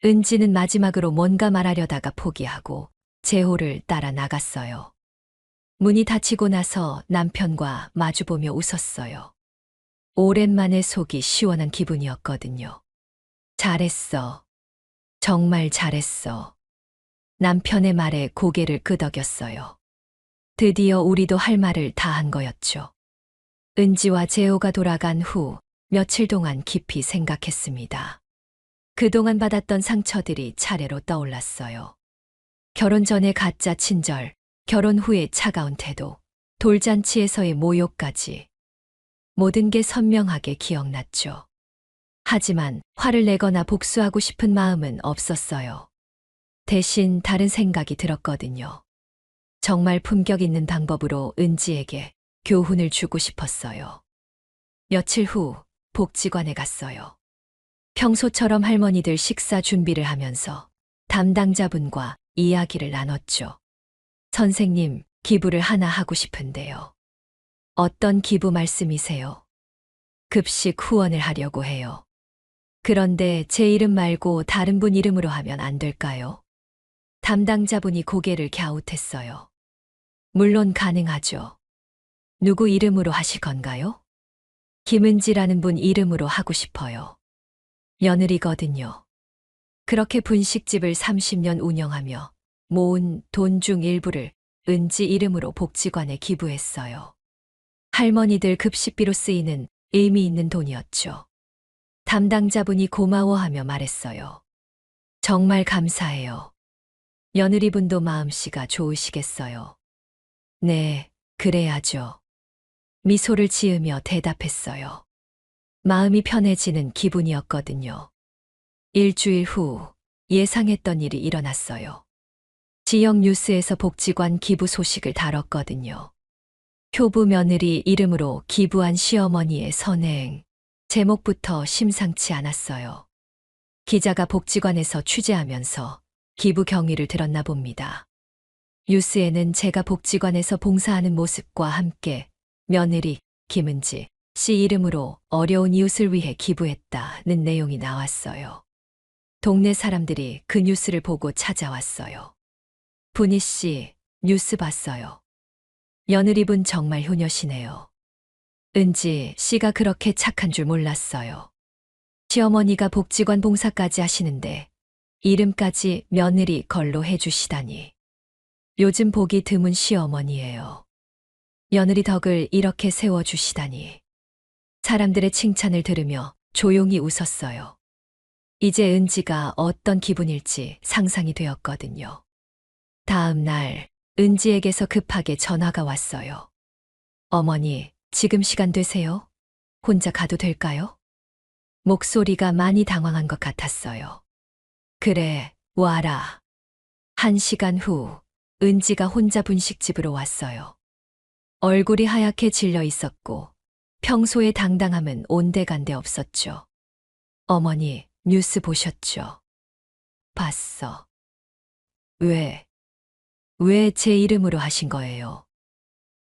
은지는 마지막으로 뭔가 말하려다가 포기하고 재호를 따라 나갔어요. 문이 닫히고 나서 남편과 마주보며 웃었어요. 오랜만에 속이 시원한 기분이었거든요. 잘했어. 정말 잘했어. 남편의 말에 고개를 끄덕였어요. 드디어 우리도 할 말을 다 한 거였죠. 은지와 재호가 돌아간 후 며칠 동안 깊이 생각했습니다. 그동안 받았던 상처들이 차례로 떠올랐어요. 결혼 전의 가짜 친절, 결혼 후의 차가운 태도, 돌잔치에서의 모욕까지. 모든 게 선명하게 기억났죠. 하지만 화를 내거나 복수하고 싶은 마음은 없었어요. 대신 다른 생각이 들었거든요. 정말 품격 있는 방법으로 은지에게 교훈을 주고 싶었어요. 며칠 후 복지관에 갔어요. 평소처럼 할머니들 식사 준비를 하면서 담당자분과 이야기를 나눴죠. 선생님, 기부를 하나 하고 싶은데요. 어떤 기부 말씀이세요? 급식 후원을 하려고 해요. 그런데 제 이름 말고 다른 분 이름으로 하면 안 될까요? 담당자분이 고개를 갸웃했어요. 물론 가능하죠. 누구 이름으로 하실 건가요? 김은지라는 분 이름으로 하고 싶어요. 며느리거든요. 그렇게 분식집을 30년 운영하며 모은 돈 중 일부를 은지 이름으로 복지관에 기부했어요. 할머니들 급식비로 쓰이는 의미 있는 돈이었죠. 담당자분이 고마워하며 말했어요. 정말 감사해요. 며느리분도 마음씨가 좋으시겠어요. 네, 그래야죠. 미소를 지으며 대답했어요. 마음이 편해지는 기분이었거든요. 일주일 후 예상했던 일이 일어났어요. 지역 뉴스에서 복지관 기부 소식을 다뤘거든요. 효부 며느리 이름으로 기부한 시어머니의 선행. 제목부터 심상치 않았어요. 기자가 복지관에서 취재하면서 기부 경위를 들었나 봅니다. 뉴스에는 제가 복지관에서 봉사하는 모습과 함께 며느리 김은지 씨 이름으로 어려운 이웃을 위해 기부했다는 내용이 나왔어요. 동네 사람들이 그 뉴스를 보고 찾아왔어요. 분희 씨, 뉴스 봤어요. 며느리분 정말 효녀시네요. 은지 씨가 그렇게 착한 줄 몰랐어요. 시어머니가 복지관 봉사까지 하시는데 이름까지 며느리 걸로 해주시다니. 요즘 보기 드문 시어머니예요. 며느리 덕을 이렇게 세워주시다니. 사람들의 칭찬을 들으며 조용히 웃었어요. 이제 은지가 어떤 기분일지 상상이 되었거든요. 다음 날 은지에게서 급하게 전화가 왔어요. 어머니, 지금 시간 되세요? 혼자 가도 될까요? 목소리가 많이 당황한 것 같았어요. 그래, 와라. 1시간 후 은지가 혼자 분식집으로 왔어요. 얼굴이 하얗게 질려 있었고 평소의 당당함은 온데간데 없었죠. 어머니, 뉴스 보셨죠? 봤어. 왜 제 이름으로 하신 거예요?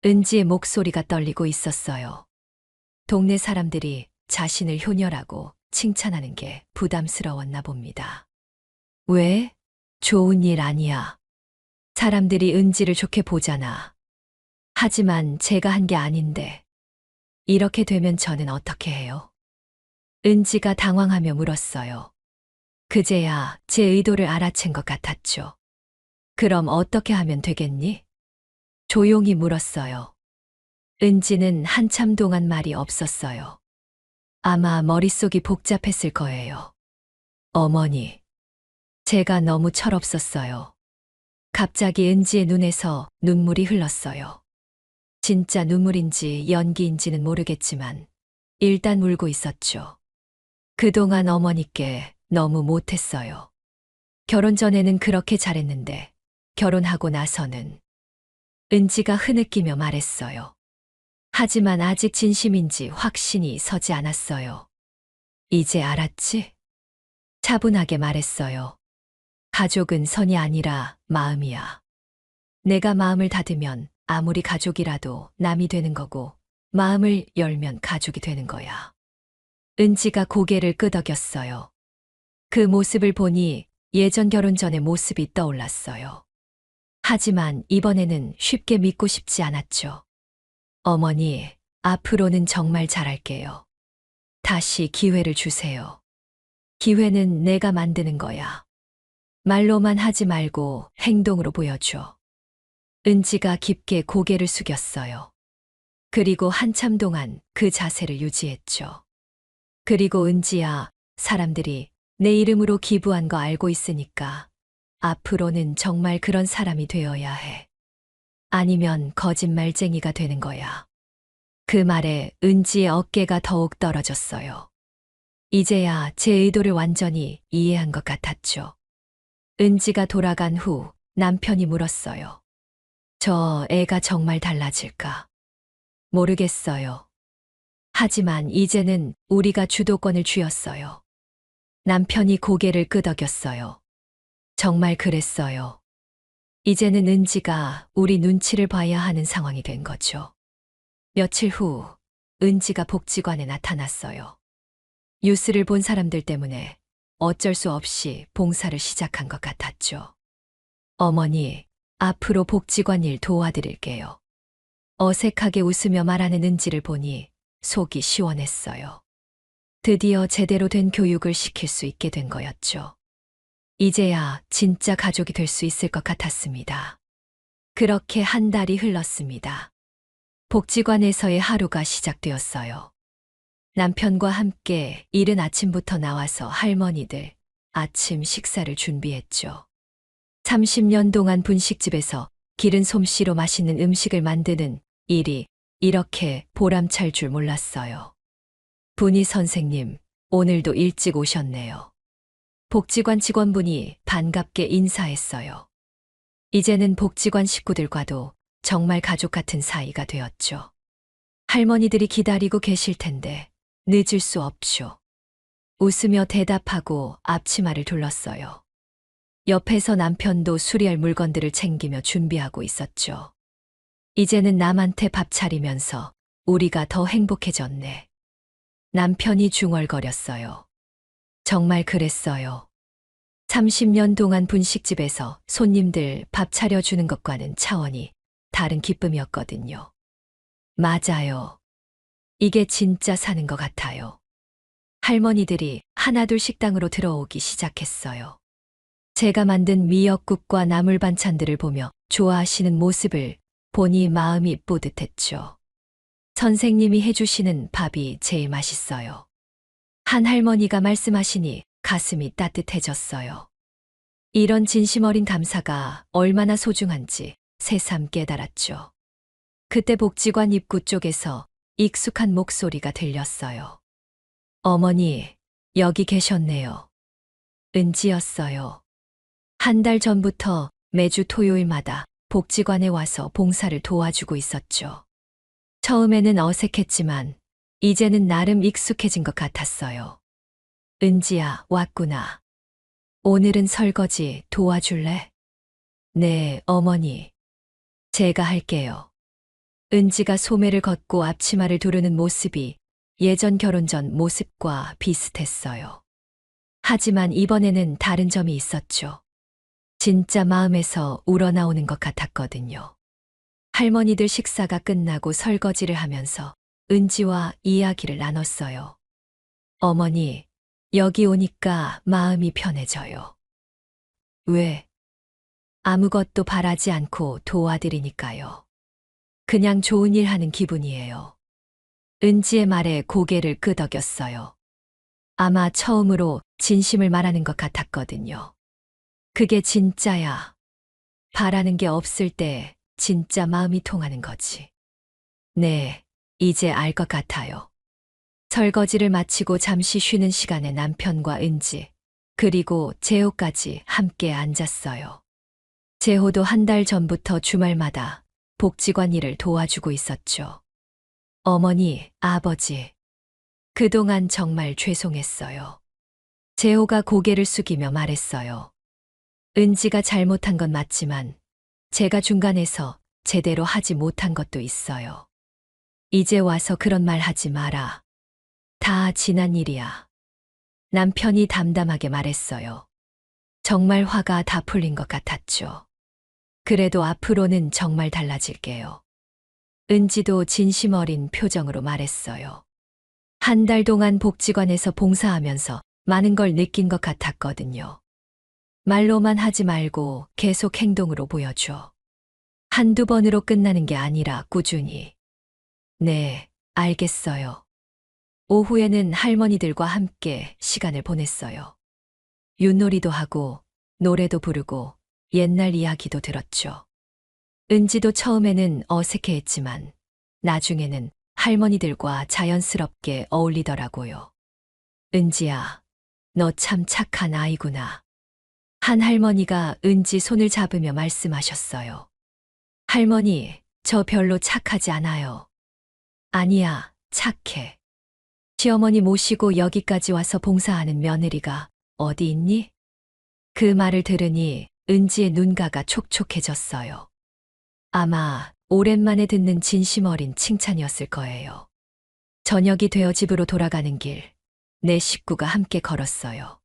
은지의 목소리가 떨리고 있었어요. 동네 사람들이 자신을 효녀라고 칭찬하는 게 부담스러웠나 봅니다. 왜? 좋은 일 아니야. 사람들이 은지를 좋게 보잖아. 하지만 제가 한 게 아닌데. 이렇게 되면 저는 어떻게 해요? 은지가 당황하며 물었어요. 그제야 제 의도를 알아챈 것 같았죠. 그럼 어떻게 하면 되겠니? 조용히 물었어요. 은지는 한참 동안 말이 없었어요. 아마 머릿속이 복잡했을 거예요. 어머니, 제가 너무 철없었어요. 갑자기 은지의 눈에서 눈물이 흘렀어요. 진짜 눈물인지 연기인지는 모르겠지만 일단 울고 있었죠. 그동안 어머니께 너무 못했어요. 결혼 전에는 그렇게 잘했는데 결혼하고 나서는 은지가 흐느끼며 말했어요. 하지만 아직 진심인지 확신이 서지 않았어요. 이제 알았지? 차분하게 말했어요. 가족은 선이 아니라 마음이야. 내가 마음을 닫으면 아무리 가족이라도 남이 되는 거고 마음을 열면 가족이 되는 거야. 은지가 고개를 끄덕였어요. 그 모습을 보니 예전 결혼 전의 모습이 떠올랐어요. 하지만 이번에는 쉽게 믿고 싶지 않았죠. 어머니, 앞으로는 정말 잘할게요. 다시 기회를 주세요. 기회는 내가 만드는 거야. 말로만 하지 말고 행동으로 보여줘. 은지가 깊게 고개를 숙였어요. 그리고 한참 동안 그 자세를 유지했죠. 그리고 은지야, 사람들이 내 이름으로 기부한 거 알고 있으니까 앞으로는 정말 그런 사람이 되어야 해. 아니면 거짓말쟁이가 되는 거야. 그 말에 은지의 어깨가 더욱 떨어졌어요. 이제야 제 의도를 완전히 이해한 것 같았죠. 은지가 돌아간 후 남편이 물었어요. 저 애가 정말 달라질까? 모르겠어요. 하지만 이제는 우리가 주도권을 쥐었어요. 남편이 고개를 끄덕였어요. 정말 그랬어요. 이제는 은지가 우리 눈치를 봐야 하는 상황이 된 거죠. 며칠 후 은지가 복지관에 나타났어요. 뉴스를 본 사람들 때문에 어쩔 수 없이 봉사를 시작한 것 같았죠. 어머니, 앞으로 복지관 일 도와드릴게요. 어색하게 웃으며 말하는 은지를 보니 속이 시원했어요. 드디어 제대로 된 교육을 시킬 수 있게 된 거였죠. 이제야 진짜 가족이 될 수 있을 것 같았습니다. 그렇게 한 달이 흘렀습니다. 복지관에서의 하루가 시작되었어요. 남편과 함께 이른 아침부터 나와서 할머니들 아침 식사를 준비했죠. 30년 동안 분식집에서 기른 솜씨로 맛있는 음식을 만드는 일이 이렇게 보람찰 줄 몰랐어요. 분이 선생님, 오늘도 일찍 오셨네요. 복지관 직원분이 반갑게 인사했어요. 이제는 복지관 식구들과도 정말 가족 같은 사이가 되었죠. 할머니들이 기다리고 계실 텐데 늦을 수 없죠. 웃으며 대답하고 앞치마를 둘렀어요. 옆에서 남편도 수리할 물건들을 챙기며 준비하고 있었죠. 이제는 남한테 밥 차리면서 우리가 더 행복해졌네. 남편이 중얼거렸어요. 정말 그랬어요. 30년 동안 분식집에서 손님들 밥 차려주는 것과는 차원이 다른 기쁨이었거든요. 맞아요. 이게 진짜 사는 것 같아요. 할머니들이 하나둘 식당으로 들어오기 시작했어요. 제가 만든 미역국과 나물 반찬들을 보며 좋아하시는 모습을 보니 마음이 뿌듯했죠. 선생님이 해주시는 밥이 제일 맛있어요. 한 할머니가 말씀하시니 가슴이 따뜻해졌어요. 이런 진심 어린 감사가 얼마나 소중한지 새삼 깨달았죠. 그때 복지관 입구 쪽에서 익숙한 목소리가 들렸어요. 어머니, 여기 계셨네요. 은지였어요. 한 달 전부터 매주 토요일마다 복지관에 와서 봉사를 도와주고 있었죠. 처음에는 어색했지만 이제는 나름 익숙해진 것 같았어요. 은지야, 왔구나. 오늘은 설거지 도와줄래? 네, 어머니. 제가 할게요. 은지가 소매를 걷고 앞치마를 두르는 모습이 예전 결혼 전 모습과 비슷했어요. 하지만 이번에는 다른 점이 있었죠. 진짜 마음에서 우러나오는 것 같았거든요. 할머니들 식사가 끝나고 설거지를 하면서 은지와 이야기를 나눴어요. 어머니, 여기 오니까 마음이 편해져요. 왜? 아무것도 바라지 않고 도와드리니까요. 그냥 좋은 일 하는 기분이에요. 은지의 말에 고개를 끄덕였어요. 아마 처음으로 진심을 말하는 것 같았거든요. 그게 진짜야. 바라는 게 없을 때 진짜 마음이 통하는 거지. 네, 이제 알 것 같아요. 설거지를 마치고 잠시 쉬는 시간에 남편과 은지, 그리고 재호까지 함께 앉았어요. 재호도 한 달 전부터 주말마다 복지관 일을 도와주고 있었죠. 어머니, 아버지, 그동안 정말 죄송했어요. 재호가 고개를 숙이며 말했어요. 은지가 잘못한 건 맞지만 제가 중간에서 제대로 하지 못한 것도 있어요. 이제 와서 그런 말 하지 마라. 다 지난 일이야. 남편이 담담하게 말했어요. 정말 화가 다 풀린 것 같았죠. 그래도 앞으로는 정말 달라질게요. 은지도 진심 어린 표정으로 말했어요. 한 달 동안 복지관에서 봉사하면서 많은 걸 느낀 것 같았거든요. 말로만 하지 말고 계속 행동으로 보여줘. 한두 번으로 끝나는 게 아니라 꾸준히. 네, 알겠어요. 오후에는 할머니들과 함께 시간을 보냈어요. 윷놀이도 하고, 노래도 부르고, 옛날 이야기도 들었죠. 은지도 처음에는 어색해했지만, 나중에는 할머니들과 자연스럽게 어울리더라고요. 은지야, 너 참 착한 아이구나. 한 할머니가 은지 손을 잡으며 말씀하셨어요. 할머니, 저 별로 착하지 않아요. 아니야, 착해. 시어머니 모시고 여기까지 와서 봉사하는 며느리가 어디 있니? 그 말을 들으니 은지의 눈가가 촉촉해졌어요. 아마 오랜만에 듣는 진심 어린 칭찬이었을 거예요. 저녁이 되어 집으로 돌아가는 길, 내 식구가 함께 걸었어요.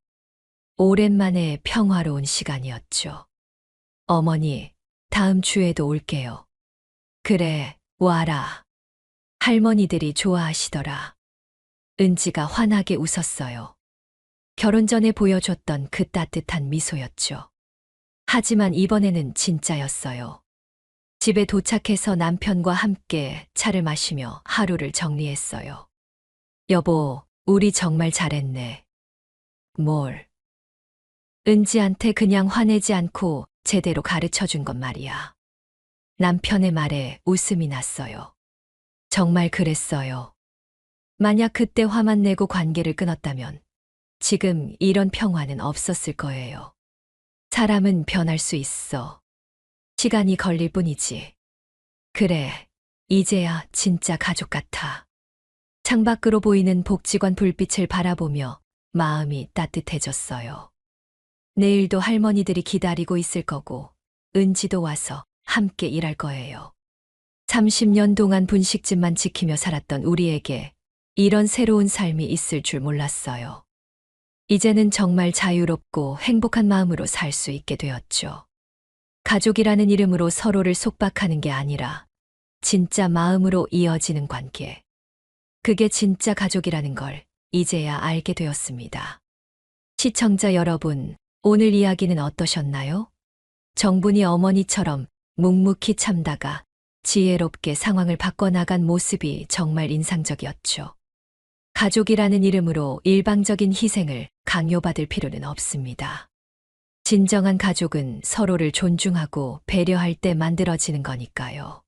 오랜만에 평화로운 시간이었죠. 어머니, 다음 주에도 올게요. 그래, 와라. 할머니들이 좋아하시더라. 은지가 환하게 웃었어요. 결혼 전에 보여줬던 그 따뜻한 미소였죠. 하지만 이번에는 진짜였어요. 집에 도착해서 남편과 함께 차를 마시며 하루를 정리했어요. 여보, 우리 정말 잘했네. 뭘? 은지한테 그냥 화내지 않고 제대로 가르쳐 준 건 말이야. 남편의 말에 웃음이 났어요. 정말 그랬어요. 만약 그때 화만 내고 관계를 끊었다면 지금 이런 평화는 없었을 거예요. 사람은 변할 수 있어. 시간이 걸릴 뿐이지. 그래, 이제야 진짜 가족 같아. 창밖으로 보이는 복지관 불빛을 바라보며 마음이 따뜻해졌어요. 내일도 할머니들이 기다리고 있을 거고, 은지도 와서 함께 일할 거예요. 30년 동안 분식집만 지키며 살았던 우리에게 이런 새로운 삶이 있을 줄 몰랐어요. 이제는 정말 자유롭고 행복한 마음으로 살 수 있게 되었죠. 가족이라는 이름으로 서로를 속박하는 게 아니라 진짜 마음으로 이어지는 관계. 그게 진짜 가족이라는 걸 이제야 알게 되었습니다. 시청자 여러분, 오늘 이야기는 어떠셨나요? 정분이 어머니처럼 묵묵히 참다가 지혜롭게 상황을 바꿔나간 모습이 정말 인상적이었죠. 가족이라는 이름으로 일방적인 희생을 강요받을 필요는 없습니다. 진정한 가족은 서로를 존중하고 배려할 때 만들어지는 거니까요.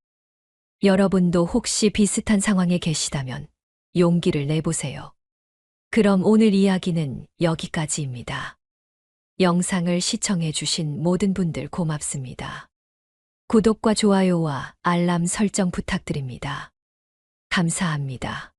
여러분도 혹시 비슷한 상황에 계시다면 용기를 내보세요. 그럼 오늘 이야기는 여기까지입니다. 영상을 시청해주신 모든 분들 고맙습니다. 구독과 좋아요와 알람 설정 부탁드립니다. 감사합니다.